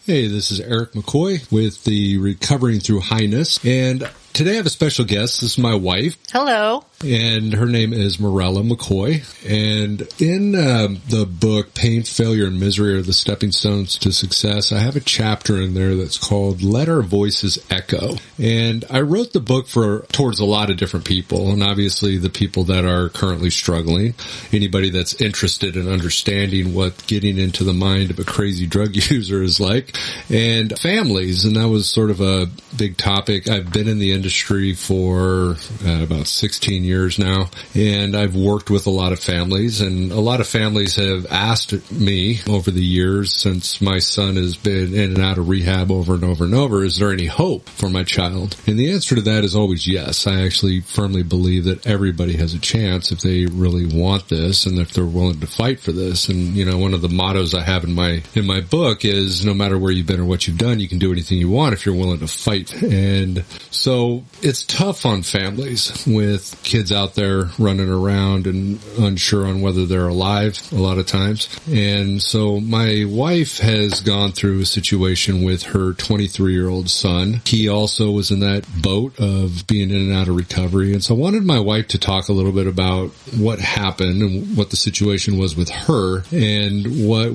Hey, this is Eric McCoy with the Recovering Through Highness, and today I have a special guest. This is my wife. Hello. And her name is Morella McCoy. And in the book, Pain, Failure, and Misery Are the Stepping Stones to Success, I have a chapter in there that's called Let Our Voices Echo. And I wrote the book towards a lot of different people, and obviously the people that are currently struggling, anybody that's interested in understanding what getting into the mind of a crazy drug user is like, and families. And that was sort of a big topic. I've been in the industry for about 16 years now, and I've worked with a lot of families, and a lot of families have asked me over the years, since my son has been in and out of rehab over and over and over, is there any hope for my child? And the answer to that is always yes. I actually firmly believe that everybody has a chance if they really want this and if they're willing to fight for this. And, you know, one of the mottos I have in my book is no matter where you've been or what you've done, you can do anything you want if you're willing to fight. And so it's tough on families with kids out there running around and unsure on whether they're alive a lot of times. And so my wife has gone through a situation with her 23-year-old son. He also was in that boat of being in and out of recovery. And so I wanted my wife to talk a little bit about what happened and what the situation was with her, and what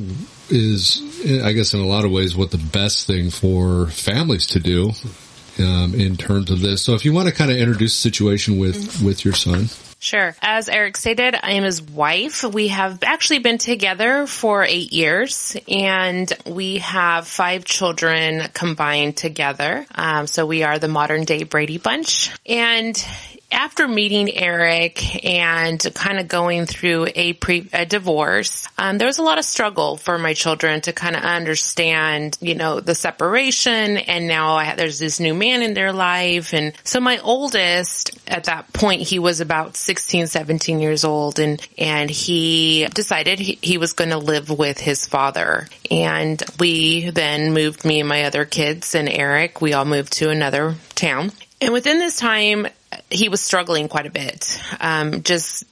is, I guess in a lot of ways, what the best thing for families to do in terms of this. So if you want to kind of introduce the situation with your son. Sure. As Eric stated, I am his wife. We have actually been together for 8 years, and we have 5 children combined together. So we are the modern day Brady Bunch. And after meeting Eric and kind of going through a divorce, there was a lot of struggle for my children to kind of understand, you know, the separation, and now there's this new man in their life. And so my oldest, at that point, he was about 16, 17 years old, and he decided he was going to live with his father. And we then moved, me and my other kids and Eric, we all moved to another town. And within this time, he was struggling quite a bit. Just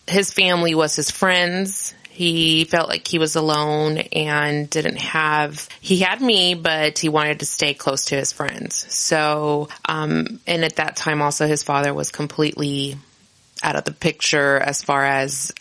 his family was his friends. He felt like he was alone and he had me, but he wanted to stay close to his friends. So, and at that time also his father was completely out of the picture as far as,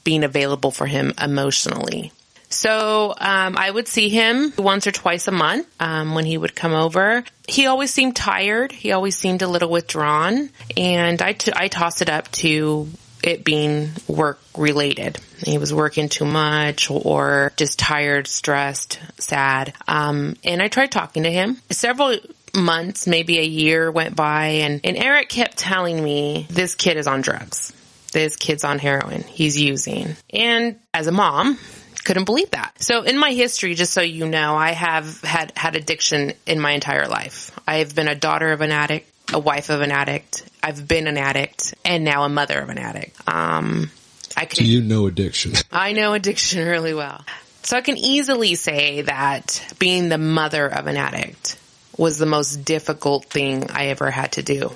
being available for him emotionally. So I would see him once or twice a month when he would come over. He always seemed tired. He always seemed a little withdrawn. And I tossed it up to it being work related. He was working too much or just tired, stressed, sad. And I tried talking to him. Several months, maybe a year went by, and Eric kept telling me, this kid is on drugs. This kid's on heroin. He's using. And as a mom, couldn't believe that. So in my history, just so you know, I have had addiction in my entire life. I've been a daughter of an addict, a wife of an addict. I've been an addict, and now a mother of an addict. So you know addiction. I know addiction really well. So I can easily say that being the mother of an addict was the most difficult thing I ever had to do.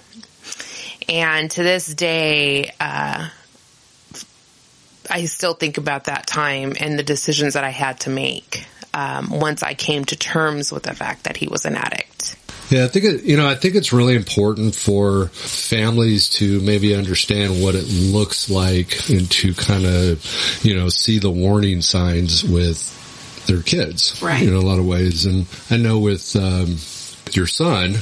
And to this day, I still think about that time and the decisions that I had to make once I came to terms with the fact that he was an addict. Yeah, I think it's really important for families to maybe understand what it looks like and to kind of, see the warning signs with their kids, right? In a lot of ways. And I know with your son,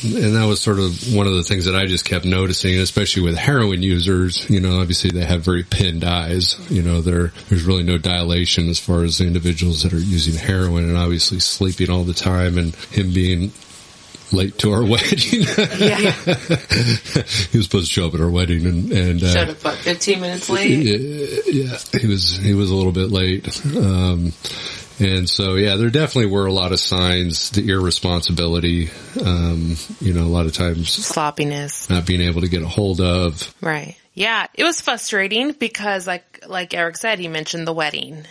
and that was sort of one of the things that I just kept noticing, especially with heroin users. Obviously they have very pinned eyes. There's really no dilation as far as the individuals that are using heroin, and obviously sleeping all the time, and him being late to our wedding. Yeah. He was supposed to show up at our wedding and showed up about 15 minutes late. Yeah, he was a little bit late. And so, yeah, there definitely were a lot of signs, the irresponsibility, a lot of times sloppiness, not being able to get a hold of. Right. Yeah, it was frustrating because like Eric said, he mentioned the wedding,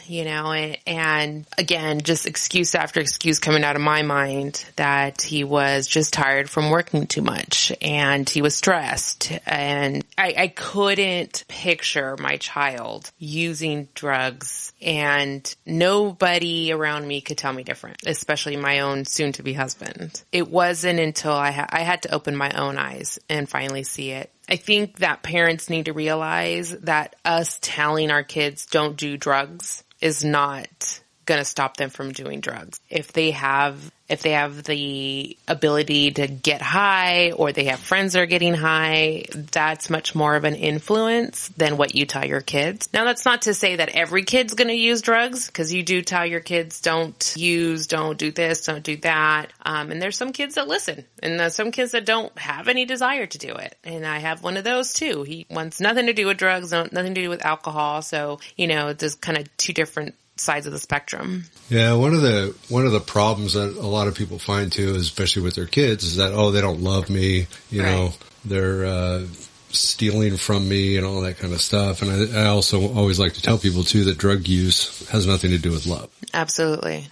and again, just excuse after excuse coming out of my mind that he was just tired from working too much and he was stressed, and I couldn't picture my child using drugs, and nobody around me could tell me different, especially my own soon-to-be husband. It wasn't until I had to open my own eyes and finally see it. I think that parents need to realize that us telling our kids don't do drugs is not going to stop them from doing drugs. If they have the ability to get high, or they have friends that are getting high, that's much more of an influence than what you tell your kids. Now, that's not to say that every kid's going to use drugs, because you do tell your kids don't use, don't do this, don't do that. And there's some kids that listen, and there's some kids that don't have any desire to do it. And I have one of those too. He wants nothing to do with drugs, nothing to do with alcohol. So, there's kind of two different sides of the spectrum. Yeah, one of the problems that a lot of people find too, especially with their kids, is that, they don't love me, right. They're stealing from me and all that kind of stuff. And I also always like to tell people too that drug use has nothing to do with love. Absolutely.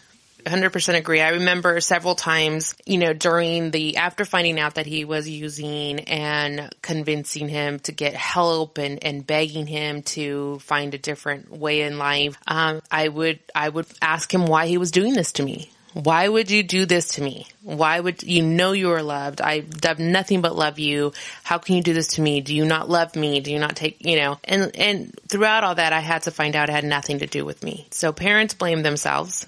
100% agree. I remember several times, after finding out that he was using and convincing him to get help and begging him to find a different way in life, I would ask him why he was doing this to me. Why would you do this to me? Why would you are loved? I've done nothing but love you. How can you do this to me? Do you not love me? Do you not take, and throughout all that, I had to find out it had nothing to do with me. So parents blame themselves.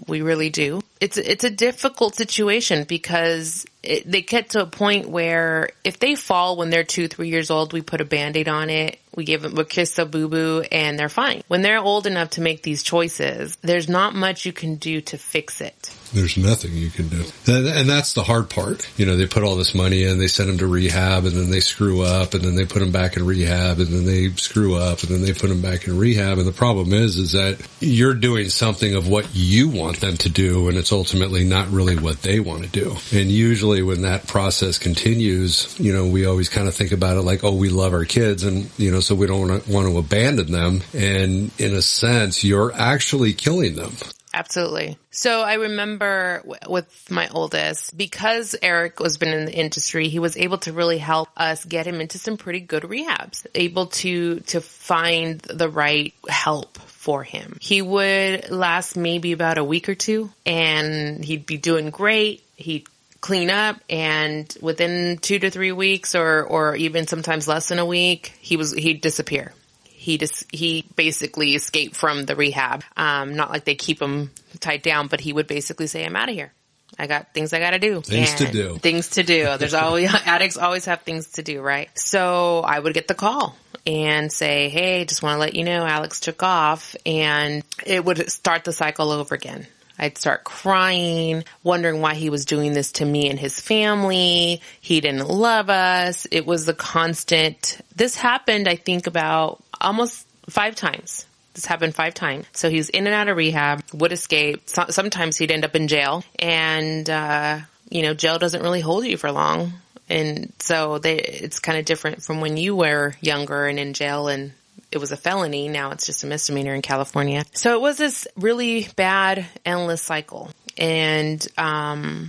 We really do. It's a difficult situation because they get to a point where if they fall when they're 2-3 years old, we put a Band-Aid on it. We give them a kiss, a boo-boo, and they're fine. When they're old enough to make these choices, there's not much you can do to fix it. There's nothing you can do. And that's the hard part. They put all this money in, they send them to rehab, and then they screw up, and then they put them back in rehab, and then they screw up, and then they put them back in rehab. And the problem is that you're doing something of what you want them to do, and it's ultimately not really what they want to do. And usually when that process continues, we always kind of think about it like, we love our kids, and, so we don't want to abandon them. And in a sense, you're actually killing them. Absolutely. So I remember with my oldest, because Eric was been in the industry, he was able to really help us get him into some pretty good rehabs, able to find the right help for him. He would last maybe about a week or two, and he'd be doing great. He'd clean up, and within 2 to 3 weeks, or even sometimes less than a week, he'd disappear. He basically escaped from the rehab. Not like they keep him tied down, but he would basically say, I'm out of here. I got things I got to do. Things to do. There's always, addicts always have things to do, right? So I would get the call and say, hey, just want to let you know, Alex took off, and it would start the cycle over again. I'd start crying, wondering why he was doing this to me and his family. He didn't love us. It was the constant. This happened, I think, about almost 5 times. This happened 5 times. So he was in and out of rehab, would escape. Sometimes he'd end up in jail. And, jail doesn't really hold you for long. And so it's kind of different from when you were younger and in jail and it was a felony. Now it's just a misdemeanor in California. So it was this really bad, endless cycle. And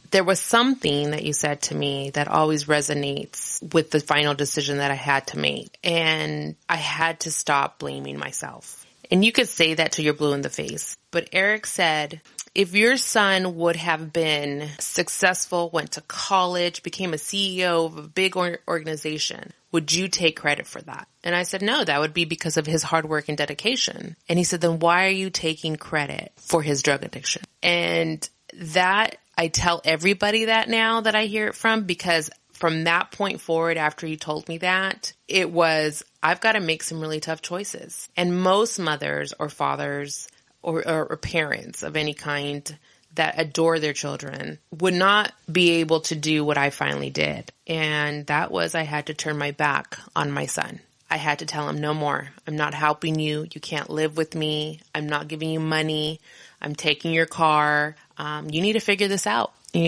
there was something that you said to me that always resonates with the final decision that I had to make. And I had to stop blaming myself. And you could say that till you're blue in the face. But Eric said, if your son would have been successful, went to college, became a CEO of a big organization, would you take credit for that? And I said, no, that would be because of his hard work and dedication. And he said, then why are you taking credit for his drug addiction? And that, I tell everybody that now that I hear it from, because from that point forward, after he told me that, it was, I've got to make some really tough choices. And most mothers or fathers or parents of any kind that adore their children would not be able to do what I finally did. And that was, I had to turn my back on my son. I had to tell him, no more. I'm not helping you. You can't live with me. I'm not giving you money. I'm taking your car. You need to figure this out. And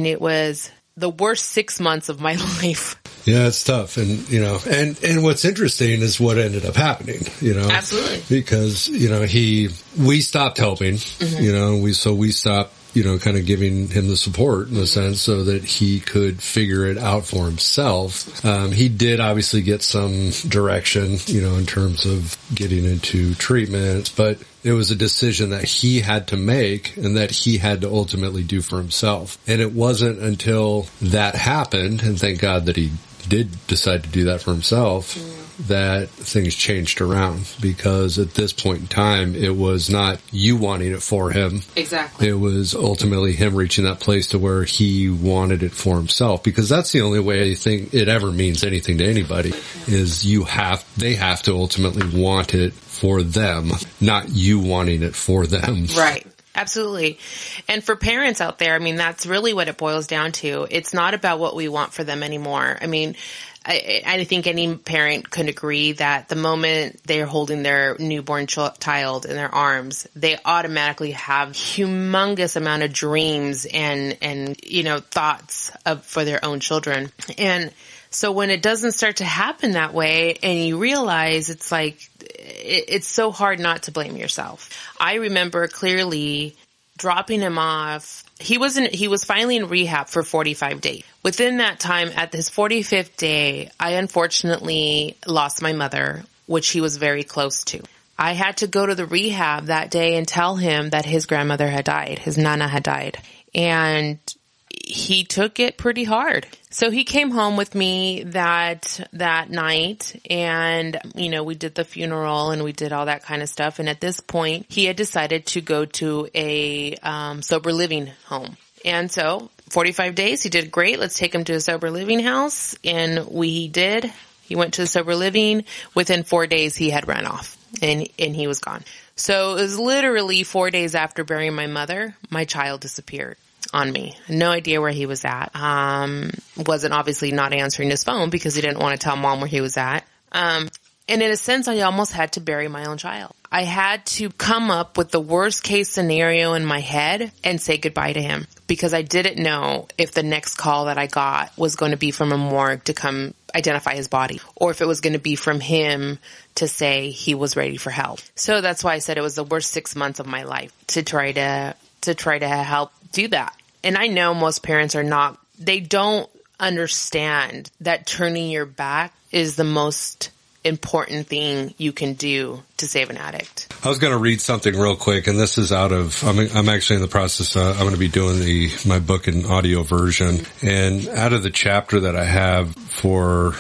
it was the worst 6 months of my life. Yeah, it's tough. And, and what's interesting is what ended up happening, Absolutely. Because, we stopped helping, we stopped, kind of giving him the support in a sense so that he could figure it out for himself. He did obviously get some direction, in terms of getting into treatment, but it was a decision that he had to make and that he had to ultimately do for himself. And it wasn't until that happened, and thank God that he did decide to do that for himself, that things changed around, because at this point in time, it was not you wanting it for him. Exactly. It was ultimately him reaching that place to where he wanted it for himself, because that's the only way I think it ever means anything to anybody, is they have to ultimately want it for them, not you wanting it for them. Right. Absolutely. And for parents out there, that's really what it boils down to. It's not about what we want for them anymore. I think any parent can agree that the moment they're holding their newborn child in their arms, they automatically have humongous amount of dreams and thoughts for their own children. And so when it doesn't start to happen that way, and you realize it's like, it's so hard not to blame yourself. I remember clearly dropping him off. He was finally in rehab for 45 days. Within that time, at his 45th day, I unfortunately lost my mother, which he was very close to. I had to go to the rehab that day and tell him that his grandmother had died. His Nana had died. And he took it pretty hard. So he came home with me that night, and, we did the funeral and we did all that kind of stuff. And at this point, he had decided to go to a sober living home. And so 45 days, he did great. Let's take him to a sober living house. And we did. He went to the sober living. Within 4 days, he had run off and he was gone. So it was literally 4 days after burying my mother, my child disappeared on me. No idea where he was at. Wasn't obviously not answering his phone because he didn't want to tell mom where he was at. And in a sense, I almost had to bury my own child. I had to come up with the worst case scenario in my head and say goodbye to him, because I didn't know if the next call that I got was going to be from a morgue to come identify his body, or if it was going to be from him to say he was ready for help. So that's why I said it was the worst 6 months of my life to try to help do that. And I know most parents they don't understand that turning your back is the most important thing you can do to save an addict. I was going to read something real quick, and this is I'm actually in the process, I'm going to be doing my book in audio version, and out of the chapter that I have for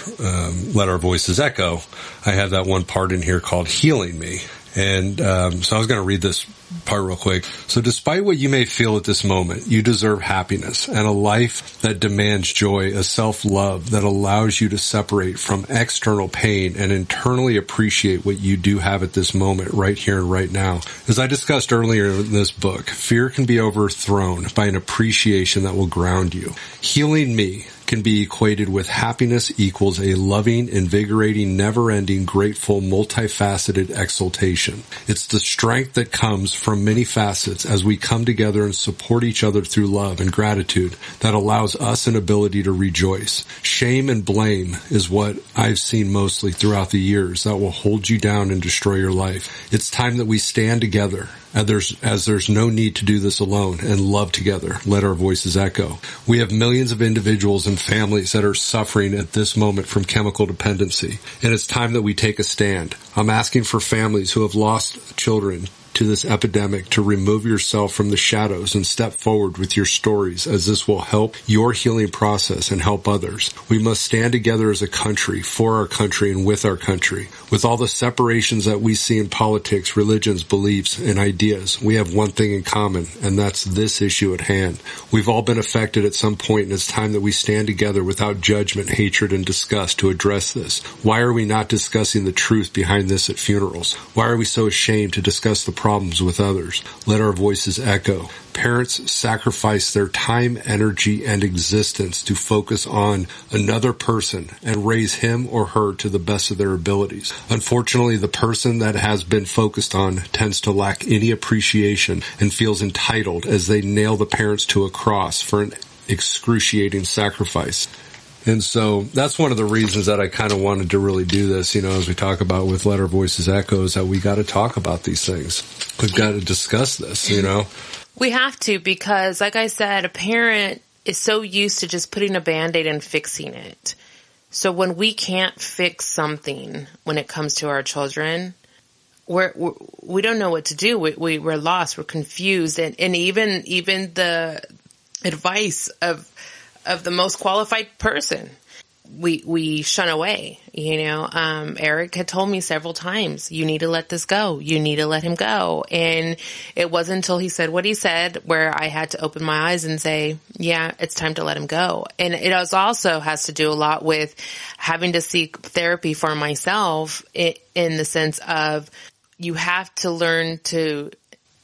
Let Our Voices Echo, I have that one part in here called Healing Me. And so I was going to read this part real quick. So despite what you may feel at this moment, you deserve happiness and a life that demands joy, a self-love that allows you to separate from external pain and internally appreciate what you do have at this moment, right here and right now. As I discussed earlier in this book, fear can be overthrown by an appreciation that will ground you. Healing Me can be equated with happiness equals a loving, invigorating, never-ending, grateful, multifaceted exultation. It's the strength that comes from many facets as we come together and support each other through love and gratitude that allows us an ability to rejoice. Shame and blame is what I've seen mostly throughout the years that will hold you down and destroy your life. It's time that we stand together. As there's no need to do this alone, and love together. Let our voices echo. We have millions of individuals and families that are suffering at this moment from chemical dependency, and it's time that we take a stand. I'm asking for families who have lost children to this epidemic to remove yourself from the shadows and step forward with your stories, as this will help your healing process and help others. We must stand together as a country, for our country and with our country. With all the separations that we see in politics, religions, beliefs, and ideas, we have one thing in common, and that's this issue at hand. We've all been affected at some point, and it's time that we stand together without judgment, hatred, and disgust to address this. Why are we not discussing the truth behind this at funerals? Why are we so ashamed to discuss the problems with others? Let our voices echo. Parents sacrifice their time, energy, and existence to focus on another person and raise him or her to the best of their abilities. Unfortunately, the person that has been focused on tends to lack any appreciation and feels entitled as they nail the parents to a cross for an excruciating sacrifice. And so that's one of the reasons that I kind of wanted to really do this, as we talk about with Let Our Voices Echo, is that we got to talk about these things. We've got to discuss this, We have to, because like I said, a parent is so used to just putting a Band-Aid and fixing it. So when we can't fix something when it comes to our children, we don't know what to do. We're lost. We're confused. And even the advice of the most qualified person, we shun away. Eric had told me several times, you need to let this go. You need to let him go. And it wasn't until he said what he said where I had to open my eyes and say, yeah, it's time to let him go. And it also has to do a lot with having to seek therapy for myself in the sense of you have to learn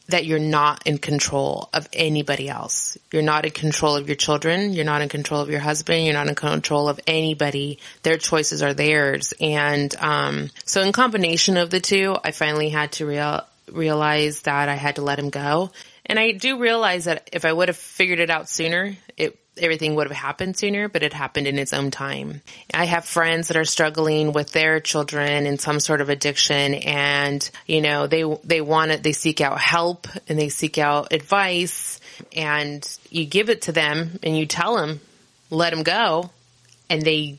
that you're not in control of anybody else. You're not in control of your children. You're not in control of your husband. You're not in control of anybody. Their choices are theirs. And so in combination of the two, I finally had to realize that I had to let him go. And I do realize that if I would have figured it out sooner, everything would have happened sooner, but it happened in its own time. I have friends that are struggling with their children in some sort of addiction, and they seek out help and they seek out advice, and you give it to them and you tell them, let them go. And they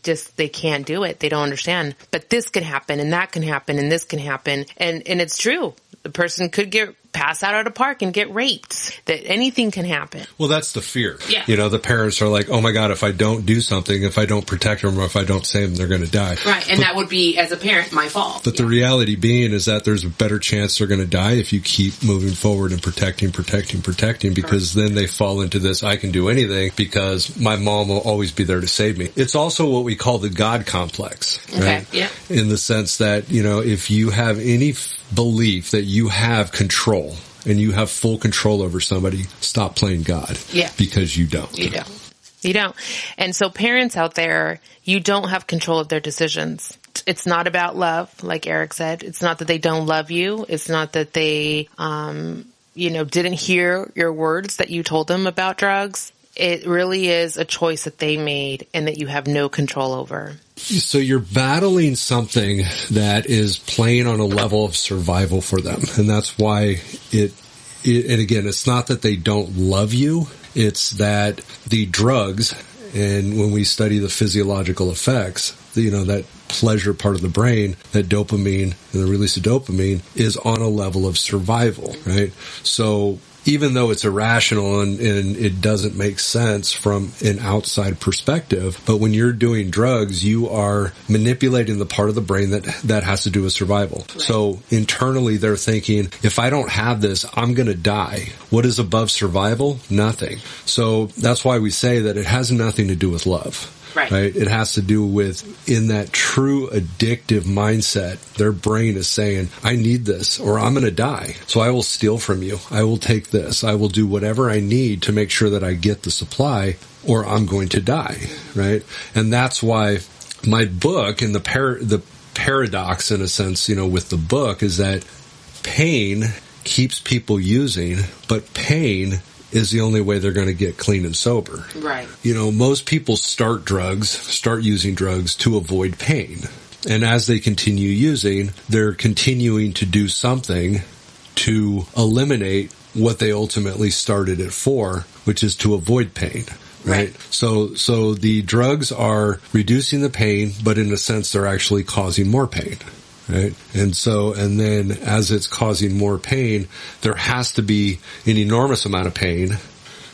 can't do it. They don't understand. But this can happen and that can happen and this can happen. And it's true. The person could pass out at a park and get raped. That anything can happen. Well, that's the fear. Yeah. The parents are like, oh my God, if I don't do something, if I don't protect them, or if I don't save them, they're going to die. Right. And that would be, as a parent, my fault. But the reality being is that there's a better chance they're going to die if you keep moving forward and protecting, because then they fall into this, I can do anything because my mom will always be there to save me. It's also what we call the God complex, right? Okay. Yeah. In the sense that, if you have any belief that you have control and you have full control over somebody, stop playing God. Yeah. Because you don't. You don't. And so parents out there, you don't have control of their decisions. It's not about love, like Eric said. It's not that they don't love you. It's not that they, didn't hear your words that you told them about drugs. It really is a choice that they made and that you have no control over. So you're battling something that is playing on a level of survival for them. And that's why and again, it's not that they don't love you. It's that the drugs, and when we study the physiological effects, that pleasure part of the brain, that dopamine and the release of dopamine is on a level of survival, right? So even though it's irrational and it doesn't make sense from an outside perspective, but when you're doing drugs, you are manipulating the part of the brain that has to do with survival. Right. So internally they're thinking, if I don't have this, I'm going to die. What is above survival? Nothing. So that's why we say that it has nothing to do with love. Right. It has to do with, in that true addictive mindset, their brain is saying, I need this or I'm going to die. So I will steal from you. I will take this. I will do whatever I need to make sure that I get the supply or I'm going to die. Right. And that's why my book and the paradox, in a sense, with the book, is that pain keeps people using, but pain is the only way they're going to get clean and sober. Right. Most people start using drugs to avoid pain. And as they continue using, they're continuing to do something to eliminate what they ultimately started it for, which is to avoid pain. Right. So the drugs are reducing the pain, but in a sense, they're actually causing more pain. Right. And then as it's causing more pain, there has to be an enormous amount of pain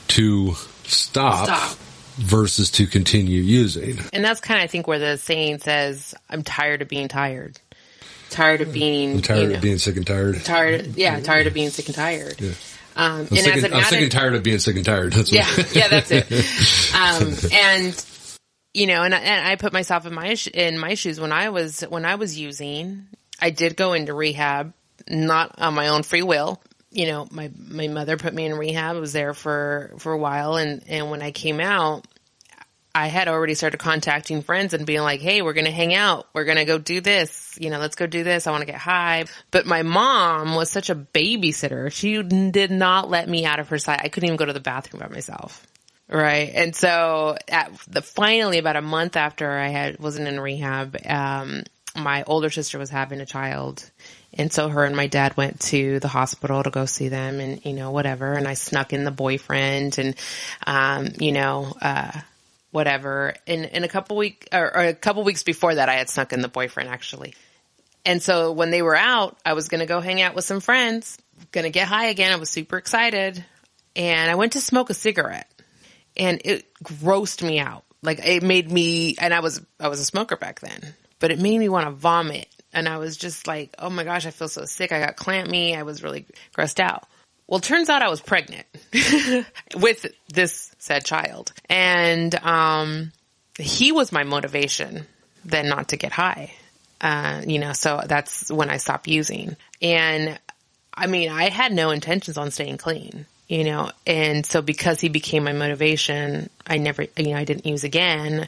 to stop. Versus to continue using. And that's kind of, I think, where the saying says, I'm tired of being tired. Tired of being... I'm tired of being sick and tired. Tired of being sick and tired. Yeah. I'm sick and tired of being sick and tired. That's that's it. And I put myself in my shoes when I was using. I did go into rehab, not on my own free will. My mother put me in rehab. I was there for a while, and when I came out, I had already started contacting friends and being like, "Hey, we're going to hang out. We're going to go do this. Let's go do this. I want to get high." But my mom was such a babysitter. She did not let me out of her sight. I couldn't even go to the bathroom by myself. Right. And so finally about a month after I wasn't in rehab, my older sister was having a child. And so her and my dad went to the hospital to go see them and, whatever. And I snuck in the boyfriend and, whatever. In a couple weeks before that, I had snuck in the boyfriend actually. And so when they were out, I was going to go hang out with some friends, going to get high again. I was super excited. And I went to smoke a cigarette and it grossed me out. Like it made me, and I was a smoker back then, but it made me want to vomit. And I was just like, oh my gosh, I feel so sick. I got clammy. I was really grossed out. Well, it turns out I was pregnant with this said child. And he was my motivation then not to get high. So that's when I stopped using. And I mean, I had no intentions on staying clean, and so because he became my motivation, I never, I didn't use again,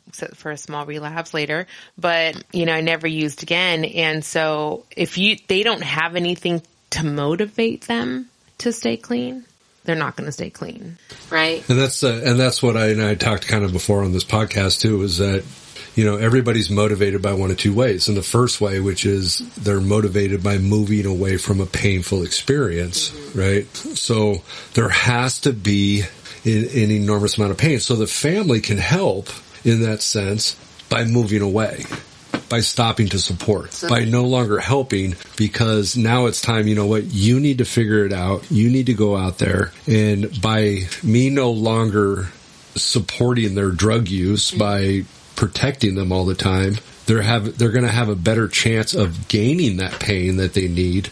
except for a small relapse later, but, I never used again. And so if they don't have anything to motivate them to stay clean, they're not going to stay clean. Right. And that's what I talked kind of before on this podcast too, is that, everybody's motivated by one of two ways. And the first way, which is they're motivated by moving away from a painful experience, mm-hmm. right? So there has to be an enormous amount of pain. So the family can help in that sense by moving away, by stopping to support, by no longer helping, because now it's time, you need to figure it out. You need to go out there. And by me no longer supporting their drug use, mm-hmm. by protecting them all the time, they're going to have a better chance of gaining that pain that they need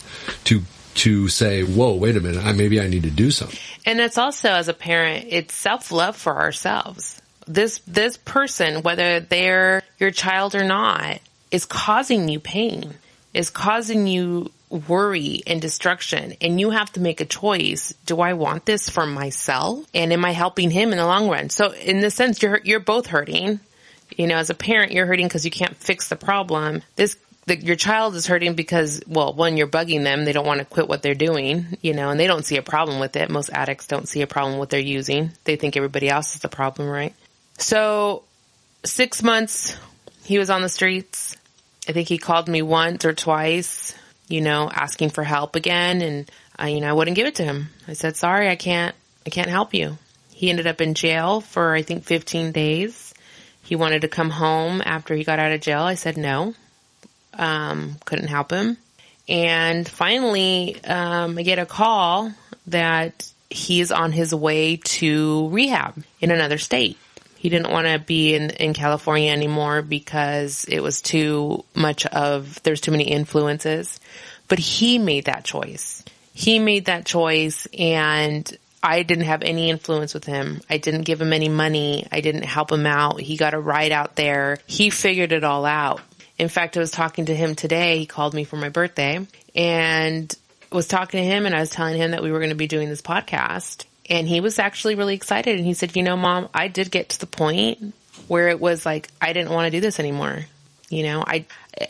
to say, whoa, wait a minute, maybe I need to do something. And it's also, as a parent, it's self-love for ourselves. This person, whether they're your child or not, is causing you pain, is causing you worry and destruction. And you have to make a choice. Do I want this for myself? And am I helping him in the long run? So in this sense, you're both hurting. As a parent, you're hurting because you can't fix the problem. Your child is hurting because, well, one, you're bugging them. They don't want to quit what they're doing, and they don't see a problem with it. Most addicts don't see a problem with what they're using. They think everybody else is the problem, right? So 6 months, he was on the streets. I think he called me once or twice, asking for help again. And, I wouldn't give it to him. I said, sorry, I can't help you. He ended up in jail for, I think, 15 days. He wanted to come home after he got out of jail. I said no. Couldn't help him. And finally, I get a call that he's on his way to rehab in another state. He didn't want to be in California anymore because it was there's too many influences. But he made that choice. And I didn't have any influence with him. I didn't give him any money. I didn't help him out. He got a ride out there. He figured it all out. In fact, I was talking to him today. He called me for my birthday and was talking to him, and I was telling him that we were going to be doing this podcast. And he was actually really excited. And he said, Mom, I did get to the point where it was like, I didn't want to do this anymore. I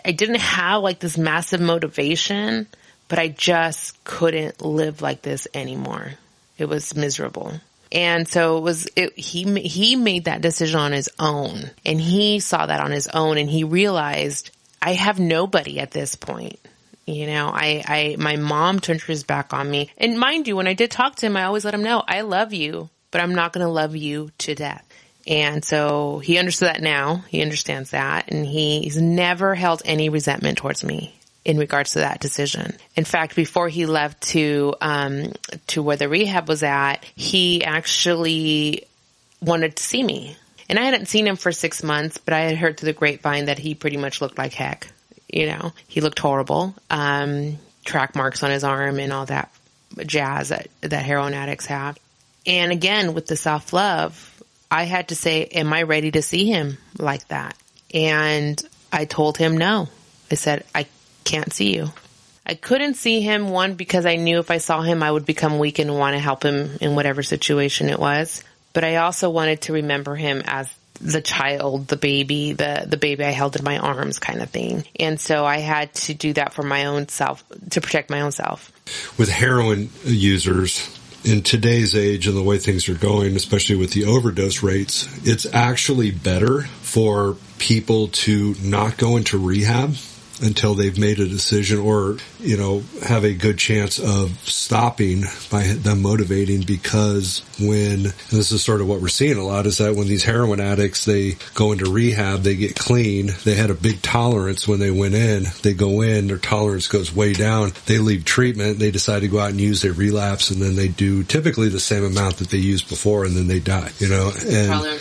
didn't have like this massive motivation, but I just couldn't live like this anymore. It was miserable. And so he made that decision on his own, and he saw that on his own, and he realized I have nobody at this point. My mom turned his back on me. And mind you, when I did talk to him, I always let him know, I love you, but I'm not going to love you to death. And so he understood that now. He understands that. And he's never held any resentment towards me in regards to that decision. In fact, before he left to where the rehab was at, he actually wanted to see me. And I hadn't seen him for 6 months, but I had heard through the grapevine that he pretty much looked like heck. He looked horrible. Track marks on his arm and all that jazz that heroin addicts have. And again, with the self-love, I had to say, am I ready to see him like that? And I told him no. I said, I can't see you. I couldn't see him, one, because I knew if I saw him, I would become weak and want to help him in whatever situation it was. But I also wanted to remember him as the child, the baby I held in my arms kind of thing. And so I had to do that for my own self, to protect my own self. With heroin users, in today's age and the way things are going, especially with the overdose rates, it's actually better for people to not go into rehab until they've made a decision or, have a good chance of stopping by them motivating, because and this is sort of what we're seeing a lot, is that when these heroin addicts, they go into rehab, they get clean, they had a big tolerance when they went in, they go in, their tolerance goes way down, they leave treatment, they decide to go out and use, they relapse, and then they do typically the same amount that they used before, and then they die, and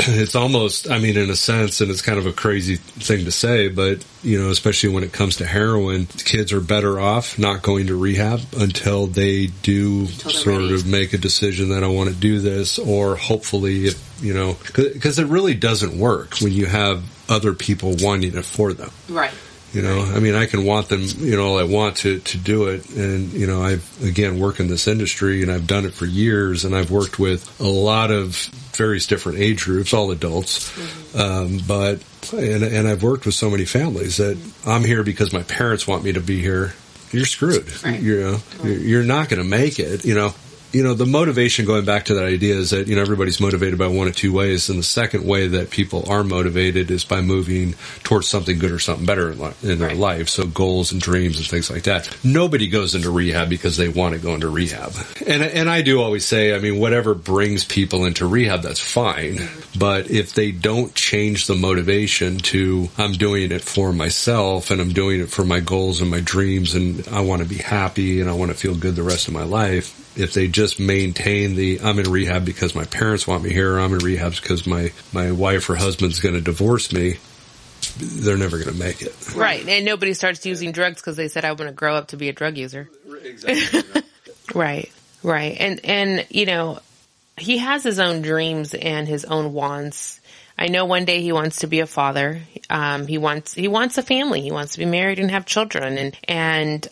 it's almost, in a sense, and it's kind of a crazy thing to say, but, especially when it comes to heroin, kids are better off not going to rehab until they do of make a decision that I want to do this, or hopefully, because it really doesn't work when you have other people wanting it for them. Right. I can want them, all I want to do it. And, I've, again, worked in this industry and I've done it for years, and I've worked with a lot of various different age groups, all adults. And I've worked with so many families that I'm here because my parents want me to be here. You're screwed. Right. You're not going to make it, the motivation, going back to that idea, is that, everybody's motivated by one of two ways. And the second way that people are motivated is by moving towards something good or something better in their life. So goals and dreams and things like that. Nobody goes into rehab because they want to go into rehab. And I do always say, whatever brings people into rehab, that's fine. But if they don't change the motivation to, I'm doing it for myself and I'm doing it for my goals and my dreams, and I want to be happy and I want to feel good the rest of my life, if they just maintain I'm in rehab because my parents want me here, or I'm in rehab because my wife or husband's going to divorce me, they're never going to make it. Right. And nobody starts using drugs because they said, I want to grow up to be a drug user. Exactly. Right. And, he has his own dreams and his own wants. I know one day he wants to be a father. He wants a family. He wants to be married and have children. And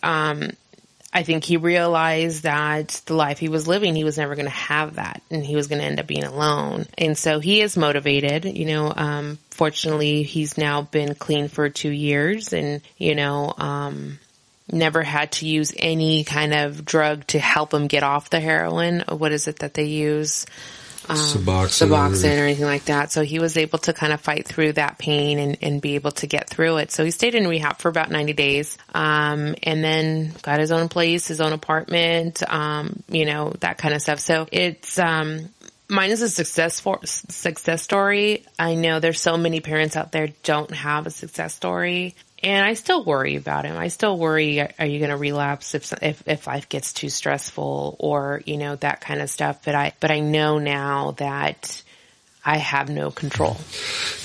I think he realized that the life he was living, he was never going to have that, and he was going to end up being alone. And so he is motivated. Fortunately, he's now been clean for 2 years, and, never had to use any kind of drug to help him get off the heroin. What is it that they use? Suboxone or anything like that. So he was able to kind of fight through that pain and be able to get through it. So he stayed in rehab for about 90 days, and then got his own place, his own apartment, that kind of stuff. So it's, mine is a success story. I know there's so many parents out there don't have a success story. And I still worry about him. I still worry, are you going to relapse if life gets too stressful, or, that kind of stuff. But I know now that I have no control.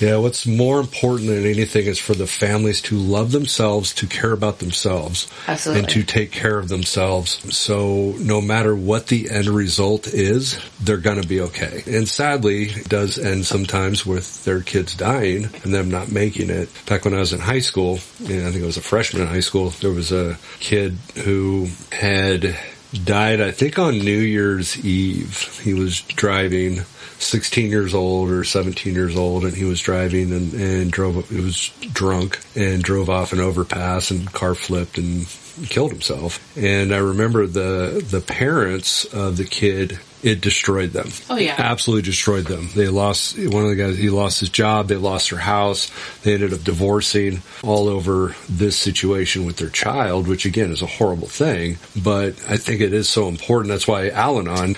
Yeah, what's more important than anything is for the families to love themselves, to care about themselves. Absolutely. And to take care of themselves. So no matter what the end result is, they're going to be okay. And sadly, it does end sometimes with their kids dying and them not making it. Back when I was in high school, I think I was a freshman in high school, there was a kid who had died, I think, on New Year's Eve. He was driving, 16 years old or 17 years old, and he was driving and drove. He was drunk and drove off an overpass, and car flipped and killed himself. And I remember the parents of the kid, it destroyed them. Oh, yeah. Absolutely destroyed them. They lost, one of the guys, he lost his job, they lost their house, they ended up divorcing all over this situation with their child, which again is a horrible thing, but I think it is so important. That's why Al-Anon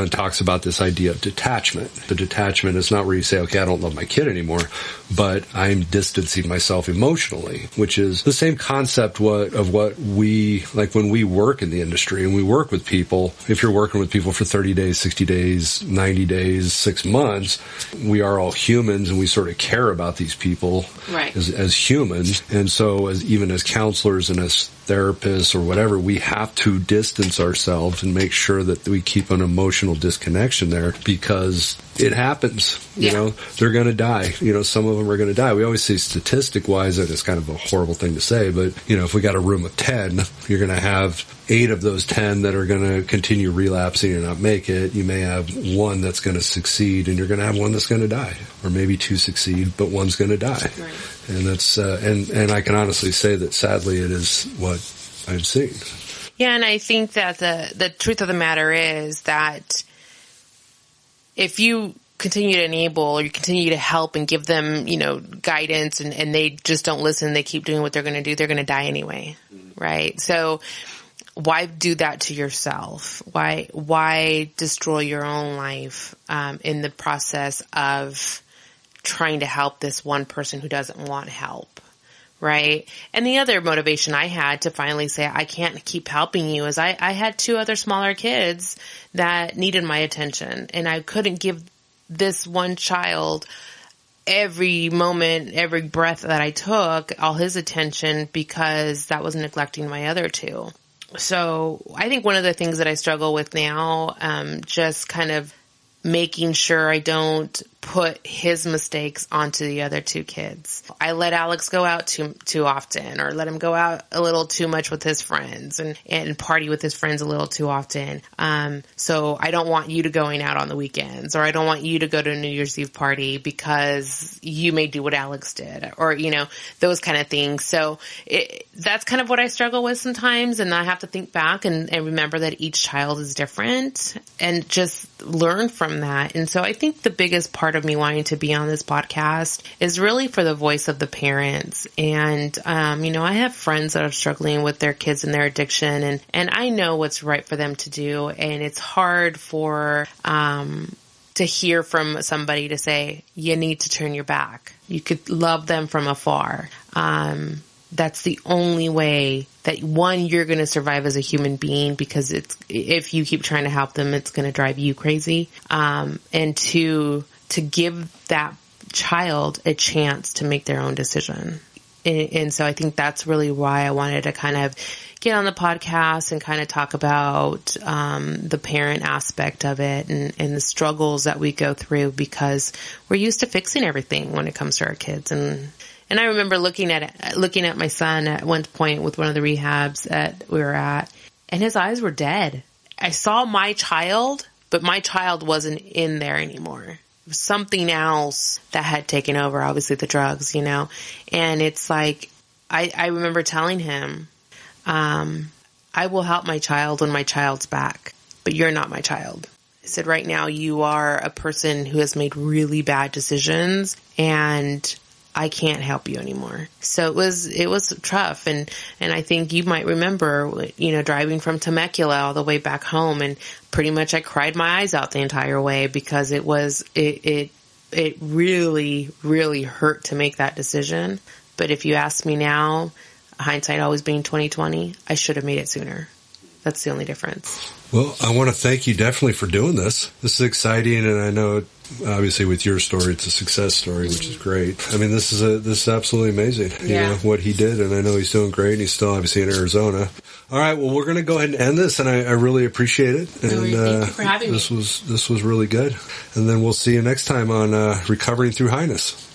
talks about this idea of detachment. The detachment is not where you say, okay, I don't love my kid anymore, but I'm distancing myself emotionally, which is the same concept of what we, like when we work in the industry and we work with people. If you're working with people for 30 days, 60 days, 90 days, 6 months, we are all humans and we sort of care about these people right. as humans. And so even as counselors and as therapists or whatever, we have to distance ourselves and make sure that we keep an emotional disconnection there, because it happens. You know, they're going to die. Some of them are going to die. We always say statistic wise that it's kind of a horrible thing to say, but if we got a room of 10, you're going to have 8 of those 10 that are going to continue relapsing and not make it. You may have 1 that's going to succeed, and you're going to have 1 that's going to die, or maybe 2 succeed, but 1's going to die. Right. And that's and I can honestly say that sadly it is what I've seen. Yeah, and I think that the truth of the matter is that if you continue to enable or you continue to help and give them, guidance and they just don't listen, they keep doing what they're going to do, they're going to die anyway. Right? So why do that to yourself? Why destroy your own life, in the process of trying to help this one person who doesn't want help? Right. And the other motivation I had to finally say, I can't keep helping you is I had 2 other smaller kids that needed my attention, and I couldn't give this one child every moment, every breath that I took, all his attention, because that was neglecting my other 2. So I think one of the things that I struggle with now, just kind of making sure I don't put his mistakes onto the other 2 kids. I let Alex go out too often, or let him go out a little too much with his friends and party with his friends a little too often. So I don't want you to going out on the weekends, or I don't want you to go to a New Year's Eve party because you may do what Alex did, or, those kind of things. So that's kind of what I struggle with sometimes. And I have to think back and remember that each child is different and just learn from that. And so I think the biggest part of me wanting to be on this podcast is really for the voice of the parents. And, I have friends that are struggling with their kids and their addiction, and I know what's right for them to do. And it's hard to hear from somebody to say, you need to turn your back. You could love them from afar. That's the only way that, one, you're going to survive as a human being, because if you keep trying to help them, it's going to drive you crazy. And 2, to give that child a chance to make their own decision. And so I think that's really why I wanted to kind of get on the podcast and kind of talk about the parent aspect of it and the struggles that we go through, because we're used to fixing everything when it comes to our kids. And I remember looking at my son at one point with one of the rehabs that we were at, and his eyes were dead. I saw my child, but my child wasn't in there anymore. It was something else that had taken over, obviously the drugs, and it's like, I remember telling him, I will help my child when my child's back, but you're not my child. I said, right now you are a person who has made really bad decisions, and I can't help you anymore. So it was tough. And I think you might remember, driving from Temecula all the way back home, and pretty much I cried my eyes out the entire way, because it really, really hurt to make that decision. But if you ask me now, hindsight always being 20/20, I should have made it sooner. That's the only difference. Well, I want to thank you definitely for doing this. This is exciting, and I know, obviously, with your story, it's a success story, which is great. I mean, this is absolutely amazing. Yeah. What he did, and I know he's doing great, and he's still obviously in Arizona. All right, well, we're going to go ahead and end this, and I really appreciate it. And thank you for having me. This was really good. And then we'll see you next time on Recovering Through Highness.